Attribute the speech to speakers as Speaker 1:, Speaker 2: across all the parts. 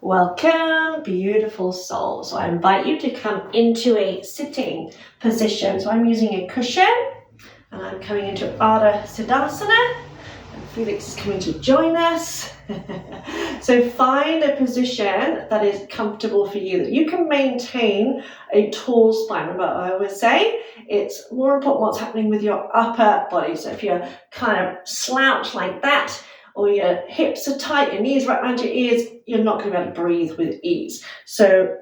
Speaker 1: Welcome, beautiful soul. So I invite you to come into a sitting position. So I'm using a cushion and I'm coming into Ardha Siddhasana. And Felix is coming to join us. So find a position that is comfortable for you, that you can maintain a tall spine. Remember, I always say it's more important what's happening with your upper body. So if you're kind of slouched like that, or your hips are tight, your knees right around your ears, you're not going to be able to breathe with ease. So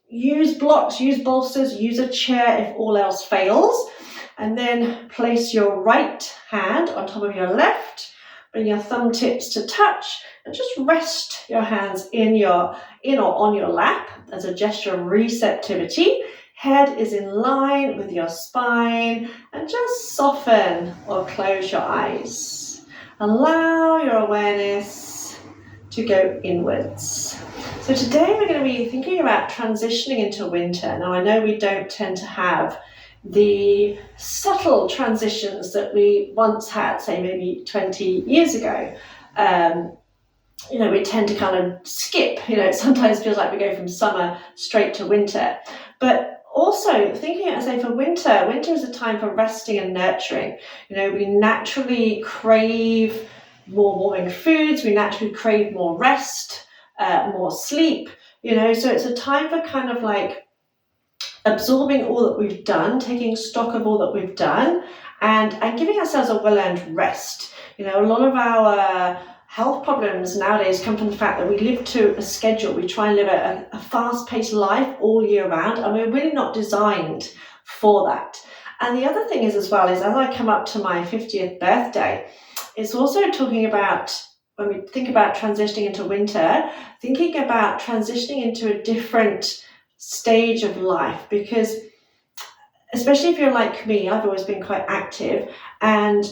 Speaker 1: use blocks, use bolsters, use a chair if all else fails, and then place your right hand on top of your left, bring your thumb tips to touch, and just rest your hands in or on your lap as a gesture of receptivity. Head is in line with your spine, and just soften or close your eyes. Allow your awareness to go inwards. So today we're going to be thinking about transitioning into winter. Now I know we don't tend to have the subtle transitions that we once had, say maybe 20 years ago. We tend to kind of skip, it sometimes feels like we go from summer straight to winter. But also thinking, as I say, for winter is a time for resting and nurturing. We naturally crave more warming foods, we naturally crave more rest, more sleep, so it's a time for kind of like absorbing all that we've done, taking stock of all that we've done, and giving ourselves a well-earned rest. A lot of our health problems nowadays come from the fact that we live to a schedule. We try and live a fast-paced life all year round, and we're really not designed for that. And the other thing is as well, is as I come up to my 50th birthday, it's also talking about, when we think about transitioning into winter, thinking about transitioning into a different stage of life, because especially if you're like me, I've always been quite active, and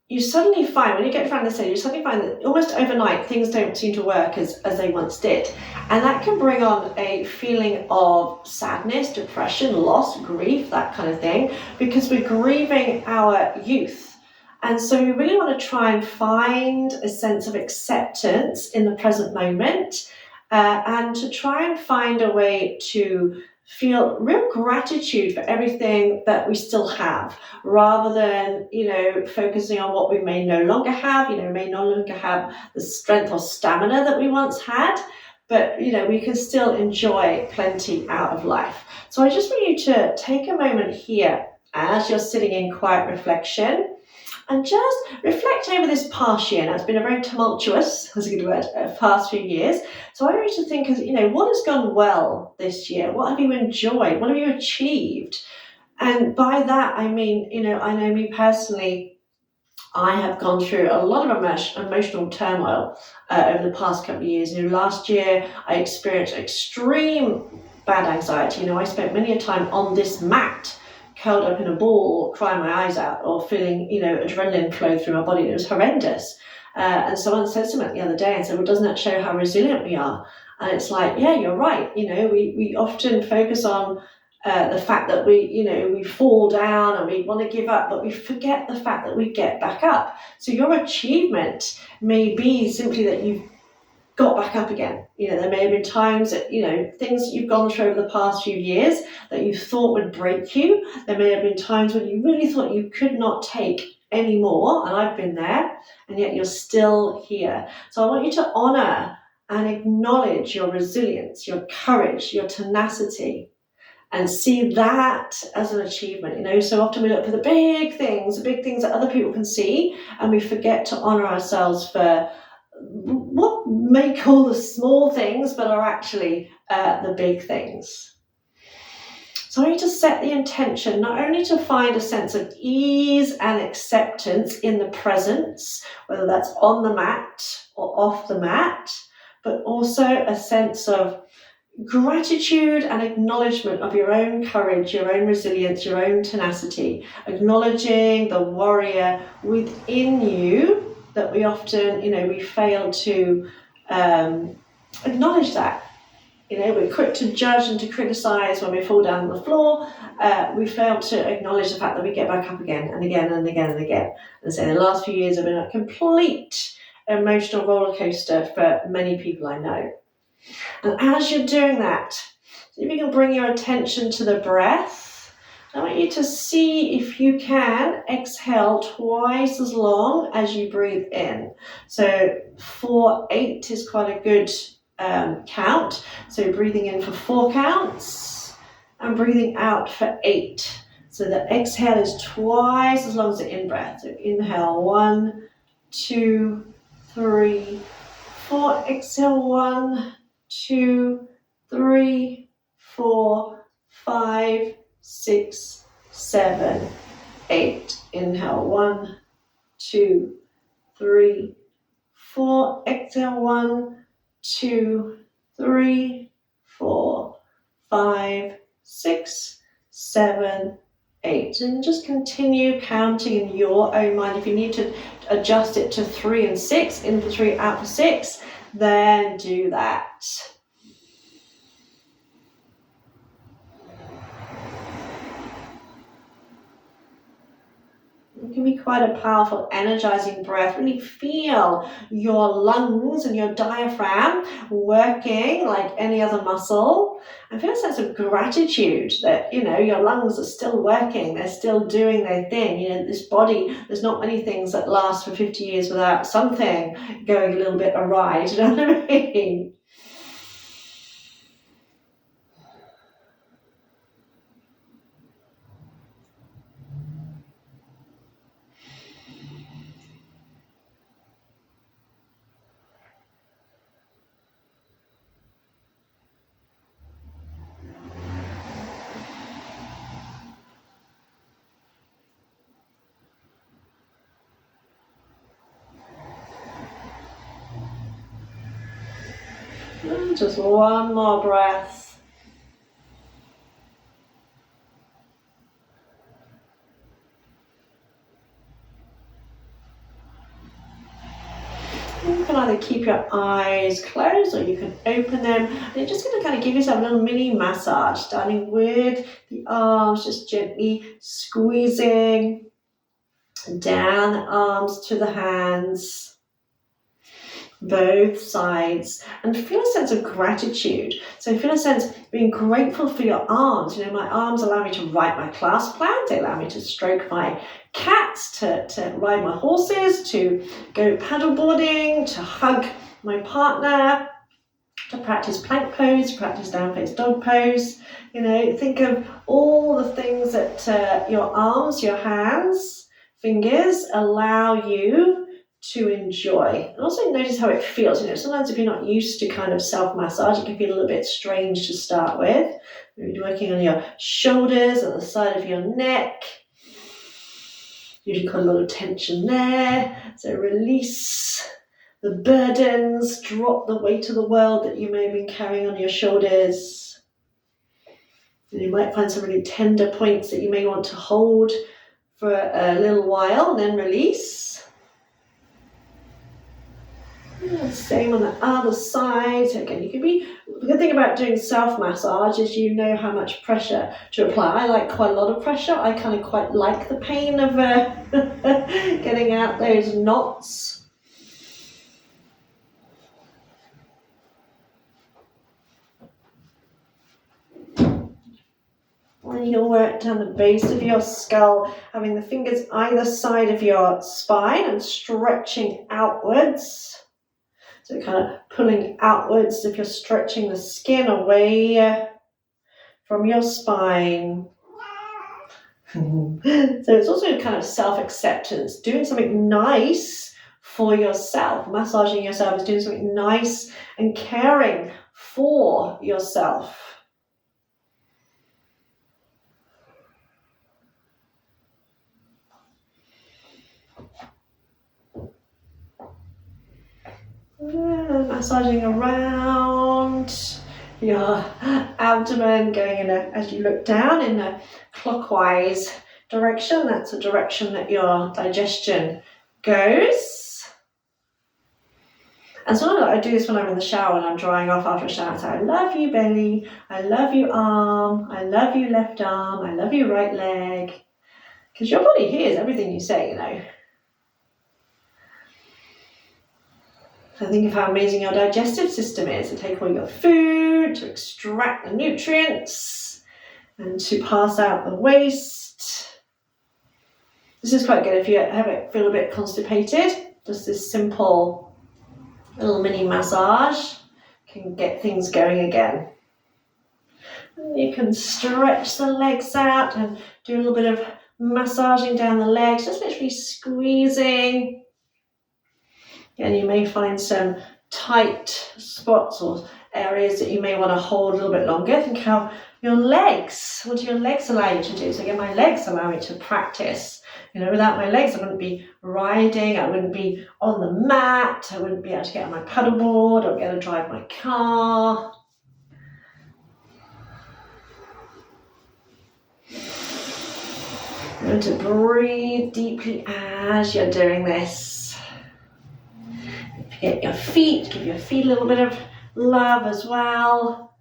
Speaker 1: you suddenly find, when you get around this age, you suddenly find that almost overnight things don't seem to work as they once did. And that can bring on a feeling of sadness, depression, loss, grief, that kind of thing, because we're grieving our youth. And so we really want to try and find a sense of acceptance in the present moment, and to try and find a way to feel real gratitude for everything that we still have, rather than, focusing on what we may no longer have. We may no longer have the strength or stamina that we once had, but, we can still enjoy plenty out of life. So I just want you to take a moment here as you're sitting in quiet reflection, and just reflect over this past year. Now, it's been a very tumultuous, that's a good word, past few years. So I want you to think, what has gone well this year? What have you enjoyed? What have you achieved? And by that, I mean, I know me personally, I have gone through a lot of emotional turmoil over the past couple of years. Last year, I experienced extreme bad anxiety. I spent many a time on this mat, curled up in a ball, crying my eyes out, or feeling, adrenaline flow through my body. It was horrendous. And someone said to me the other day and said, well, doesn't that show how resilient we are? And it's like, yeah, you're right. We often focus on the fact that we fall down and we want to give up, but we forget the fact that we get back up. So your achievement may be simply that you've got back up again. There may have been times that, things you've gone through over the past few years that you thought would break you. There may have been times when you really thought you could not take any more, and I've been there, and yet you're still here. So I want you to honor and acknowledge your resilience, your courage, your tenacity, and see that as an achievement. So often we look for the big things that other people can see, and we forget to honor ourselves for what may call the small things, but are actually the big things. So I need to set the intention not only to find a sense of ease and acceptance in the presence, whether that's on the mat or off the mat, but also a sense of gratitude and acknowledgement of your own courage, your own resilience, your own tenacity, acknowledging the warrior within you that we often, we fail to acknowledge that. We're quick to judge and to criticize when we fall down on the floor. We fail to acknowledge the fact that we get back up again and again and again and again. And so the last few years have been a complete emotional roller coaster for many people I know. And as you're doing that, see if you can bring your attention to the breath. I want you to see if you can exhale twice as long as you breathe in. So 4-8 is quite a good count. So breathing in for 4 counts and breathing out for 8. So the exhale is twice as long as the in-breath. So inhale, 1, 2, 3, 4. Exhale, 1, 2, 3, 4, 5, 6, 7, 8. Inhale, 1, 2, 3, 4. Exhale, 1, 2, 3, 4, 5, 6, 7, 8. And just continue counting in your own mind. If you need to adjust it to 3 and 6, in for 3, out for 6, then do that. It can be quite a powerful, energizing breath. Really feel your lungs and your diaphragm working like any other muscle. And feel a sense of gratitude that, your lungs are still working. They're still doing their thing. This body, there's not many things that last for 50 years without something going a little bit awry. Do you know what I mean? Just one more breath. You can either keep your eyes closed or you can open them. And you're just going to kind of give yourself a little mini massage, starting with the arms, just gently squeezing down the arms to the hands. Both sides, and feel a sense of gratitude. So feel a sense of being grateful for your arms. My arms allow me to write my class plans, they allow me to stroke my cats, to ride my horses, to go paddleboarding, to hug my partner, to practice plank pose, practice down face dog pose. Think of all the things that your arms, your hands, fingers allow you to enjoy. And also notice how it feels. Sometimes if you're not used to kind of self-massage, it can feel a little bit strange to start with. Maybe working on your shoulders, on the side of your neck. Usually got a lot of tension there. So release the burdens, drop the weight of the world that you may have been carrying on your shoulders. And you might find some really tender points that you may want to hold for a little while and then release. Same on the other side. So again, the good thing about doing self-massage is you know how much pressure to apply. I like quite a lot of pressure. I kind of quite like the pain of getting out those knots. And you'll work down the base of your skull, having the fingers either side of your spine and stretching outwards. So kind of pulling outwards if you're stretching the skin away from your spine. So it's also kind of self-acceptance, doing something nice for yourself. Massaging yourself is doing something nice and caring for yourself. Massaging around your abdomen, going as you look down in a clockwise direction. That's the direction that your digestion goes. And so I do this when I'm in the shower and I'm drying off after a shower. So I love you belly, I love you arm, I love you left arm, I love you right leg. Because your body hears everything you say, So think of how amazing your digestive system is to take all your food, to extract the nutrients, and to pass out the waste. This is quite good if you feel a bit constipated. Just this simple little mini massage can get things going again. And you can stretch the legs out and do a little bit of massaging down the legs, just literally squeezing. And you may find some tight spots or areas that you may want to hold a little bit longer. Think how your legs, what do your legs allow you to do? So again, my legs allow me to practice. You know, without my legs, I wouldn't be riding, I wouldn't be on the mat, I wouldn't be able to get on my paddleboard or be able to drive my car. You're going to breathe deeply as you're doing this. Get your feet, give your feet a little bit of love as well.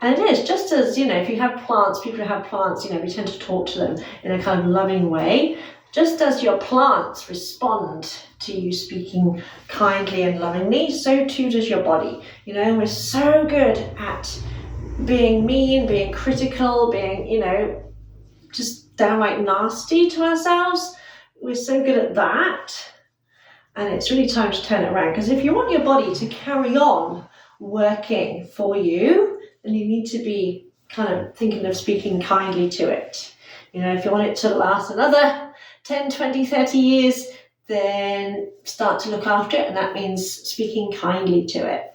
Speaker 1: And it is just as, you know, if you have plants, people who have plants, you know, we tend to talk to them in a kind of loving way. Just as your plants respond to you speaking kindly and lovingly, so too does your body. You know, we're so good at being mean, being critical, being, you know, just downright nasty to ourselves. We're so good at that. And it's really time to turn it around. Because if you want your body to carry on working for you, then you need to be kind of thinking of speaking kindly to it. You know, if you want it to last another 10, 20, 30 years, then start to look after it. And that means speaking kindly to it.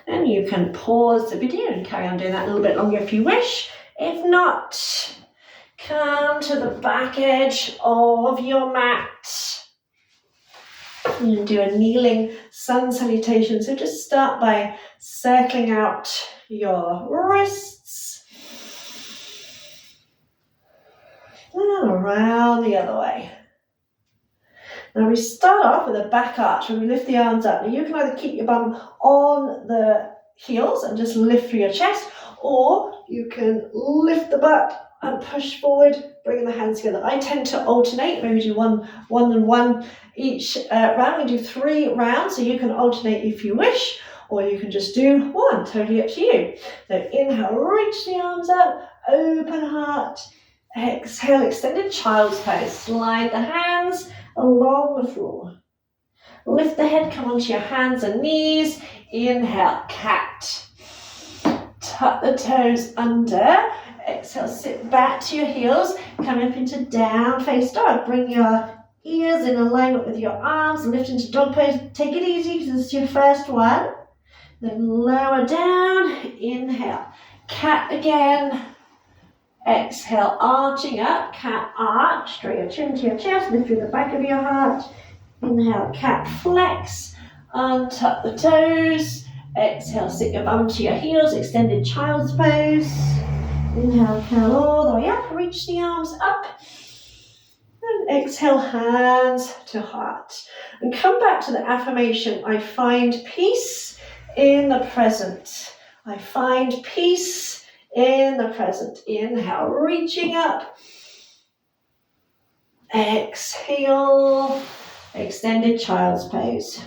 Speaker 1: And you can pause the video and carry on doing that a little bit longer if you wish. If not, come to the back edge of your mat. And do a kneeling sun salutation. So just start by circling out your wrists. And around the other way. Now we start off with a back arch when we lift the arms up. Now you can either keep your bum on the heels and just lift through your chest, or you can lift the butt and push forward, bringing the hands together. I tend to alternate, maybe do one and one each round. We do 3 rounds, so you can alternate if you wish, or you can just do 1, totally up to you. So inhale, reach the arms up, open heart. Exhale, extended child's pose. Slide the hands along the floor. Lift the head, come onto your hands and knees. Inhale, cat. Tuck the toes under. Exhale, sit back to your heels. Come up into down face dog. Bring your ears in alignment with your arms. Lift into dog pose. Take it easy because this is your first one. Then lower down. Inhale, cat again. Exhale, arching up, cat arch. Draw your chin to your chest. Lift through the back of your heart. Inhale, cat flex. Untuck the toes. Exhale, sit your bum to your heels. Extended child's pose. Inhale, curl all the way up, reach the arms up. And exhale, hands to heart. And come back to the affirmation, I find peace in the present. I find peace in the present. Inhale, reaching up. Exhale, extended child's pose.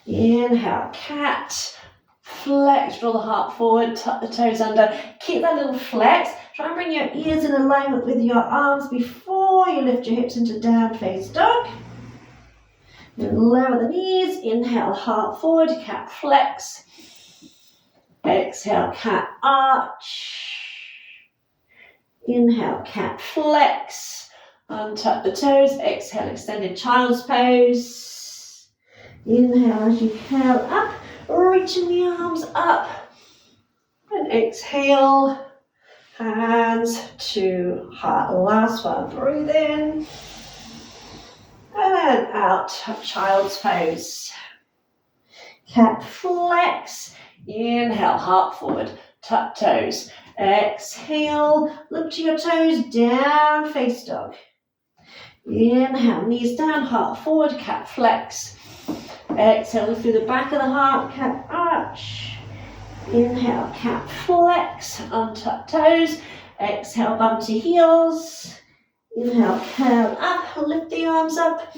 Speaker 1: Inhale, cat. Flex, draw the heart forward, tuck the toes under. Keep that little flex. Try and bring your ears in alignment with your arms before you lift your hips into down face dog. Then lower the knees. Inhale, heart forward, cat flex. Exhale, cat arch. Inhale, cat flex. Untuck the toes. Exhale, extended child's pose. Inhale as you curl up. Reaching the arms up. And exhale, hands to heart. Last one, breathe in. And out, child's pose. Cat flex. Inhale, heart forward, tuck toes. Exhale, look to your toes, down face dog. Inhale, knees down, heart forward, cat flex. Exhale, lift through the back of the heart, cat arch. Inhale, cat flex, untuck toes. Exhale, bum to heels. Inhale, curl up, lift the arms up.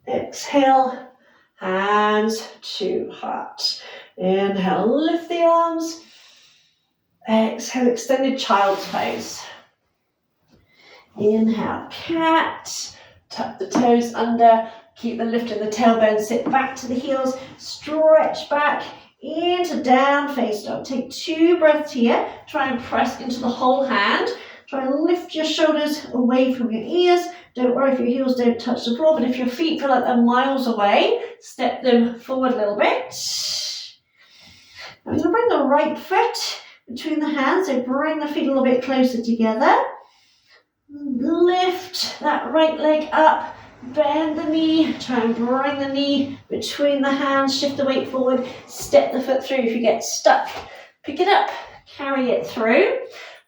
Speaker 1: Exhale, hands to heart. Inhale, lift the arms. Exhale, extended child's pose. Inhale, cat. Tuck the toes under. Keep the lift in the tailbone. Sit back to the heels. Stretch back into down face dog. Take 2 breaths here. Try and press into the whole hand. Try and lift your shoulders away from your ears. Don't worry if your heels don't touch the floor, but if your feet feel like they're miles away, step them forward a little bit. I'm going to bring the right foot between the hands, so bring the feet a little bit closer together. Lift that right leg up, bend the knee, try and bring the knee between the hands, shift the weight forward, step the foot through. If you get stuck, pick it up, carry it through.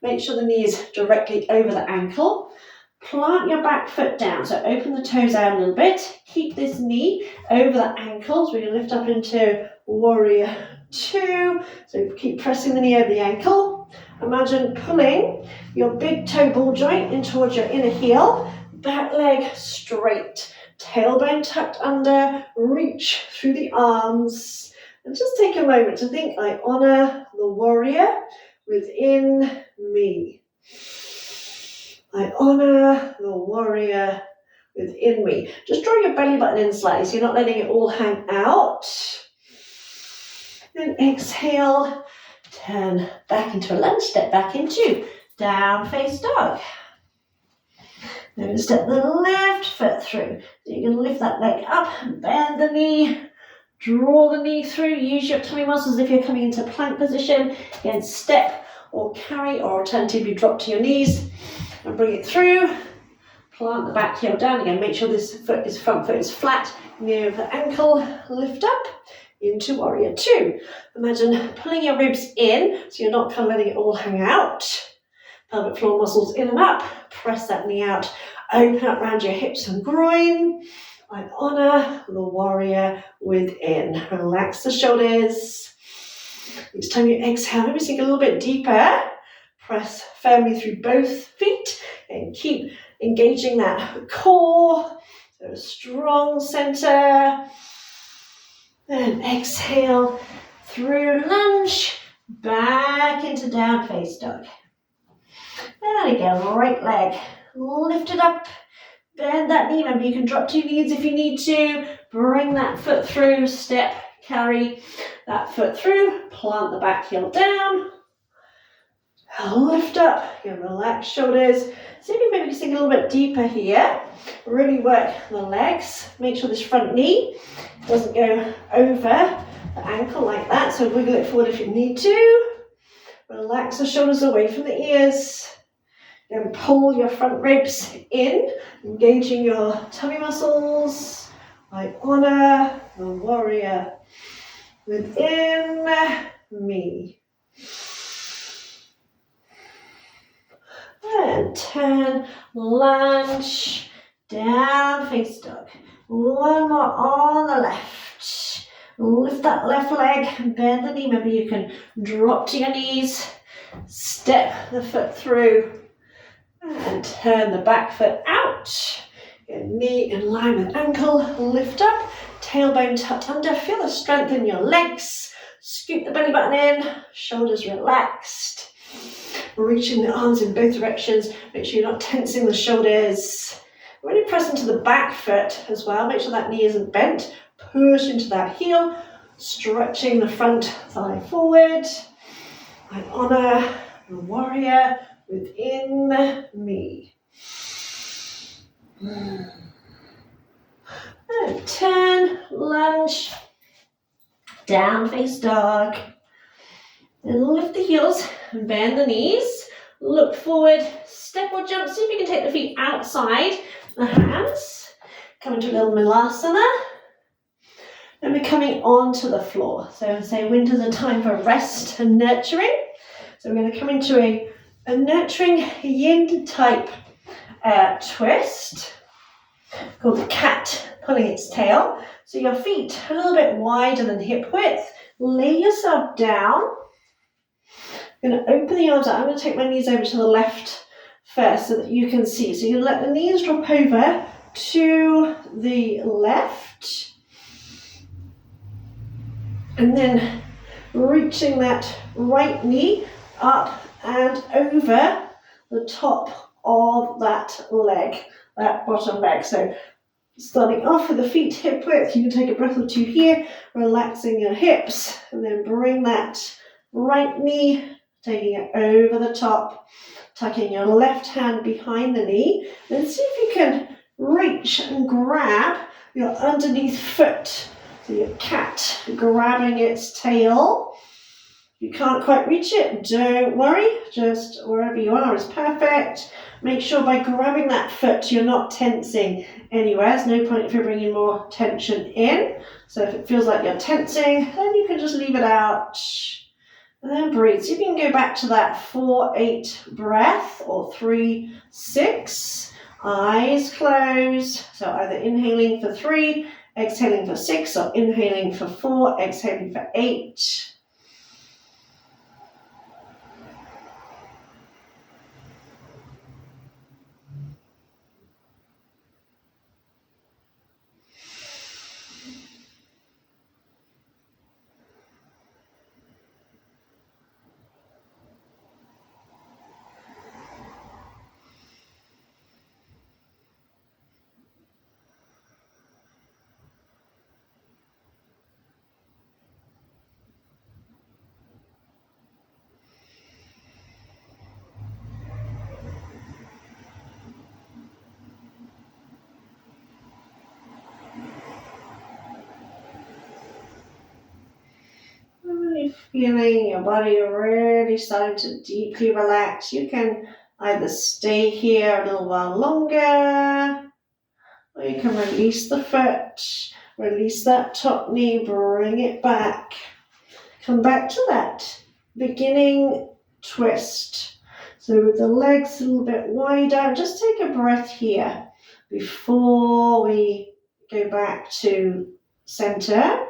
Speaker 1: Make sure the knee is directly over the ankle. Plant your back foot down, so open the toes out a little bit. Keep this knee over the ankles. We're going to lift up into warrior 2. So keep pressing the knee over the ankle. Imagine pulling your big toe ball joint in towards your inner heel. Back leg straight. Tailbone tucked under. Reach through the arms. And just take a moment to think, I honor the warrior within me. I honor the warrior within me. Just draw your belly button in slightly so you're not letting it all hang out. Then exhale, turn back into a lunge, step back into down face dog. Then step the left foot through. So you can lift that leg up, bend the knee, draw the knee through, use your tummy muscles if you're coming into plank position. Again, step or carry, or alternatively drop to your knees and bring it through. Plant the back heel down again. Make sure this front foot is flat near the ankle. Lift up into warrior 2. Imagine pulling your ribs in so you're not kind of letting it all hang out. Pelvic floor muscles in and up. Press that knee out. Open up around your hips and groin. I honor the warrior within. Relax the shoulders. Each time you exhale, maybe sink a little bit deeper. Press firmly through both feet and keep engaging that core. So a strong center. Then exhale through lunge, back into down face dog. And again, right leg lifted up, bend that knee. Remember, you can drop to your knees if you need to. Bring that foot through, step, carry that foot through, plant the back heel down. Lift up your relaxed shoulders. See if you maybe sink a little bit deeper here. Really work the legs. Make sure this front knee doesn't go over the ankle like that. So wiggle it forward if you need to. Relax the shoulders away from the ears. Then pull your front ribs in, engaging your tummy muscles. I honor the warrior within me. And turn, lunge, down face dog. One more on the left. Lift that left leg, bend the knee. Maybe you can drop to your knees, step the foot through, and turn the back foot out. Your knee in line with ankle, lift up, tailbone tucked under. Feel the strength in your legs. Scoop the belly button in, shoulders relaxed. Reaching the arms in both directions. Make sure you're not tensing the shoulders. Really press into the back foot as well. Make sure that knee isn't bent. Push into that heel. Stretching the front thigh forward. I honor the warrior within me. And turn, lunge, down face dog. And lift the heels and bend the knees. Look forward, step or jump. See if you can take the feet outside the hands. Come into a little Malasana. Then we're coming onto the floor. So say winter's a time for rest and nurturing. So we're going to come into a nurturing yin type twist called the cat pulling its tail. So your feet a little bit wider than hip width. Lay yourself down. I'm going to open the arms out. I'm going to take my knees over to the left first so that you can see. So you let the knees drop over to the left, and then reaching that right knee up and over the top of that leg, that bottom leg. So starting off with the feet hip width, you can take a breath or two here, relaxing your hips, and then bring that right knee, taking it over the top, tucking your left hand behind the knee, then see if you can reach and grab your underneath foot. So your cat grabbing its tail. If you can't quite reach it, don't worry, just wherever you are is perfect. Make sure by grabbing that foot you're not tensing anywhere. There's no point if you're bringing more tension in. So if it feels like you're tensing, then you can just leave it out. And then breathe. So you can go back to that 4-8 breath or 3-6. Eyes closed. So either inhaling for 3, exhaling for 6, or inhaling for 4, exhaling for 8. Feeling your body really starting to deeply relax. You can either stay here a little while longer, or you can release the foot, release that top knee, bring it back. Come back to that beginning twist. So with the legs a little bit wider, just take a breath here before we go back to center.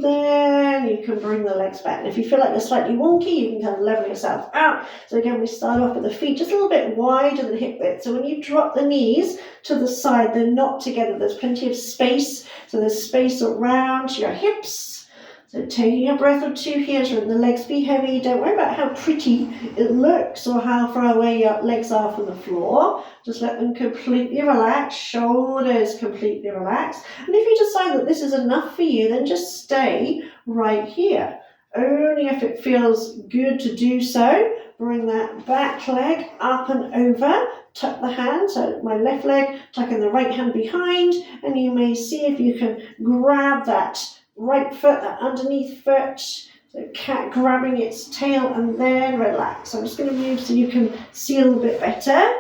Speaker 1: Then you can bring the legs back. And if you feel like you're slightly wonky, you can kind of level yourself out. So again, we start off with the feet just a little bit wider than hip width. So when you drop the knees to the side, they're not together. There's plenty of space. So there's space around your hips. So taking a breath or two here, so the legs be heavy. Don't worry about how pretty it looks or how far away your legs are from the floor. Just let them completely relax, shoulders completely relax. And if you decide that this is enough for you, then just stay right here. Only if it feels good to do so. Bring that back leg up and over. Tuck the hand, so my left leg, tucking the right hand behind. And you may see if you can grab that right foot, that underneath foot. So cat grabbing its tail and then relax. I'm just going to move so you can see a little bit better.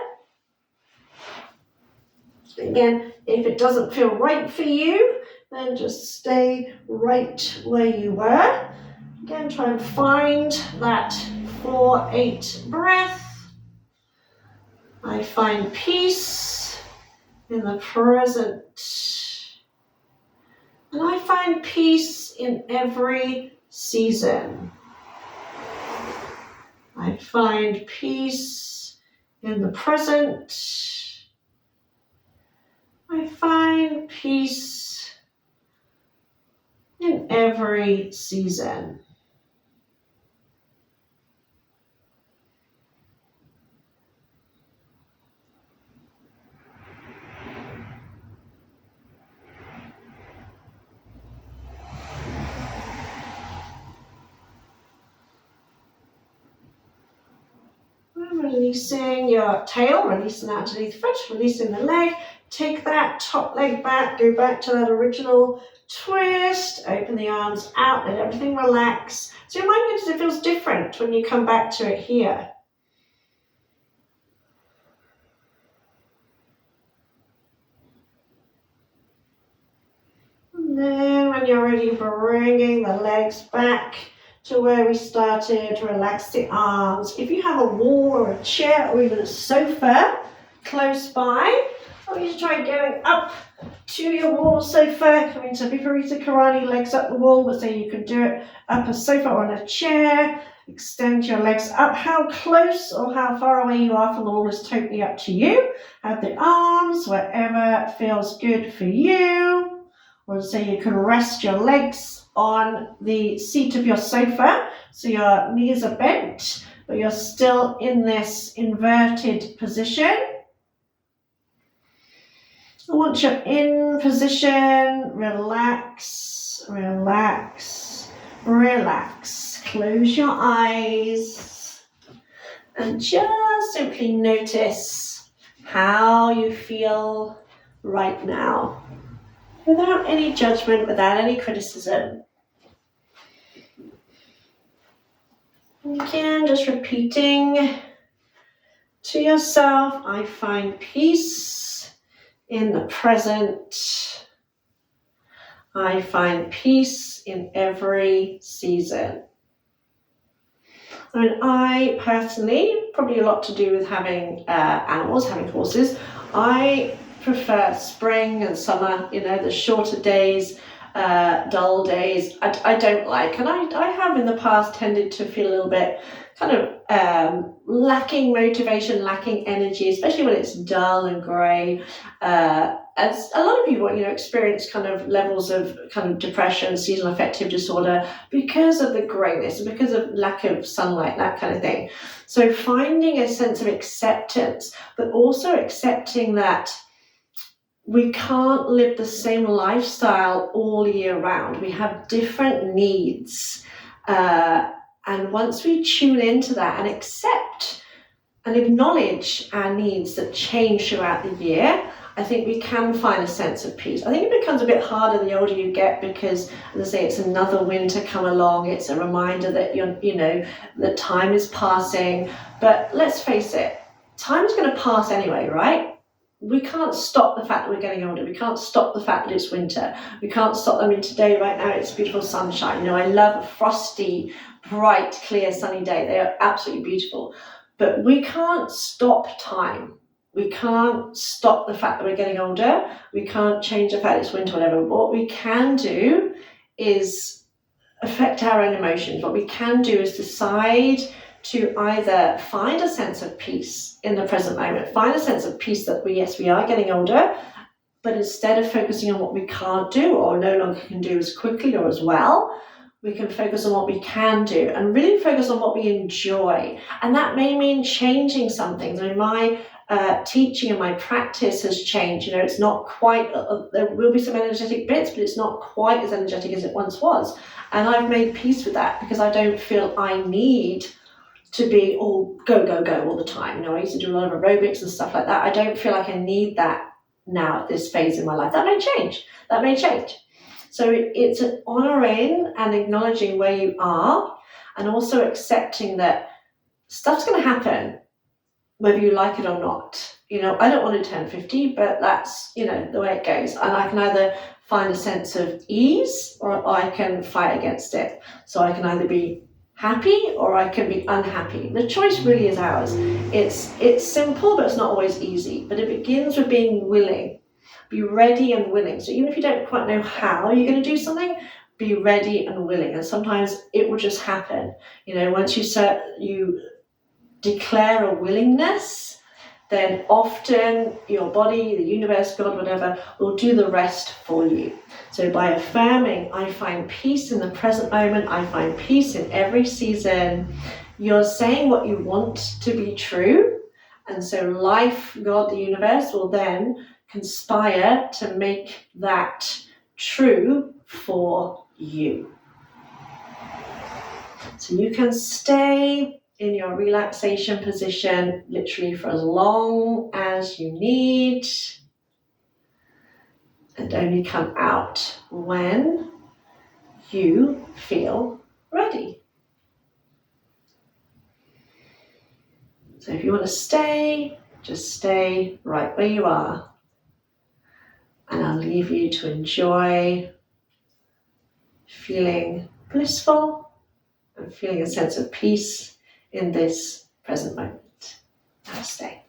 Speaker 1: Again, if it doesn't feel right for you, then just stay right where you were. Again, try and find that 4-8 breath. I find peace in the present. And I find peace in every season. I find peace in the present. I find peace in every season. Releasing your tail, releasing that underneath foot, releasing the leg. Take that top leg back, go back to that original twist, open the arms out, let everything relax. So you might notice it feels different when you come back to it here. And then when you're ready, bringing the legs back to where we started. Relax the arms. If you have a wall or a chair or even a sofa close by, I want you to try going up to your wall sofa, coming to Viparita Karani, legs up the wall, but so you can do it up a sofa or on a chair. Extend your legs up. How close or how far away you are from the wall is totally up to you. Have the arms wherever feels good for you. Or so you can rest your legs on the seat of your sofa, so your knees are bent, but you're still in this inverted position. Once you're in position, relax, relax, relax. Close your eyes and just simply notice how you feel right now, without any judgment, without any criticism. Again, just repeating to yourself, I find peace in the present. I find peace in every season. I mean, I personally, probably a lot to do with having animals, having horses, I prefer spring and summer, the shorter days, dull days, I don't like. And I have in the past tended to feel a little bit kind of lacking motivation, lacking energy, especially when it's dull and grey. As a lot of people, experience kind of levels of kind of depression, seasonal affective disorder because of the greyness and because of lack of sunlight, that kind of thing. So finding a sense of acceptance, but also accepting that we can't live the same lifestyle all year round. We have different needs. And once we tune into that and accept and acknowledge our needs that change throughout the year, I think we can find a sense of peace. I think it becomes a bit harder the older you get because, as I say, it's another winter come along. It's a reminder that the time is passing. But let's face it, time is going to pass anyway, right? We can't stop the fact that we're getting older. We can't stop the fact that it's winter. We can't stop. I mean, today, right now, it's beautiful sunshine. I love a frosty, bright, clear, sunny day. They are absolutely beautiful. But we can't stop time. We can't stop the fact that we're getting older. We can't change the fact it's winter, whatever. What we can do is affect our own emotions. What we can do is decide to either find a sense of peace in the present moment, find a sense of peace that we are getting older, but instead of focusing on what we can't do or no longer can do as quickly or as well, we can focus on what we can do and really focus on what we enjoy. And that may mean changing some things. I mean, my teaching and my practice has changed. It's not quite, there will be some energetic bits, but it's not quite as energetic as it once was. And I've made peace with that because I don't feel I need to be all go, go, go all the time. I used to do a lot of aerobics and stuff like that. I don't feel like I need that now at this phase in my life. That may change. So it's an honouring and acknowledging where you are and also accepting that stuff's going to happen whether you like it or not. I don't want to turn 50, but that's, the way it goes. And I can either find a sense of ease or I can fight against it. So I can either be happy or I can be unhappy. The choice really is ours. It's simple, but it's not always easy. But it begins with being willing. Be ready and willing. So even if you don't quite know how you're going to do something, be ready and willing. And sometimes it will just happen. Once you declare a willingness, then often your body, the universe, God, whatever, will do the rest for you. So by affirming, I find peace in the present moment, I find peace in every season, you're saying what you want to be true. And so life, God, the universe will then conspire to make that true for you. So you can stay in your relaxation position literally for as long as you need and only come out when you feel ready. So if you want to stay, just stay right where you are. And I'll leave you to enjoy feeling blissful and feeling a sense of peace in this present moment. Namaste.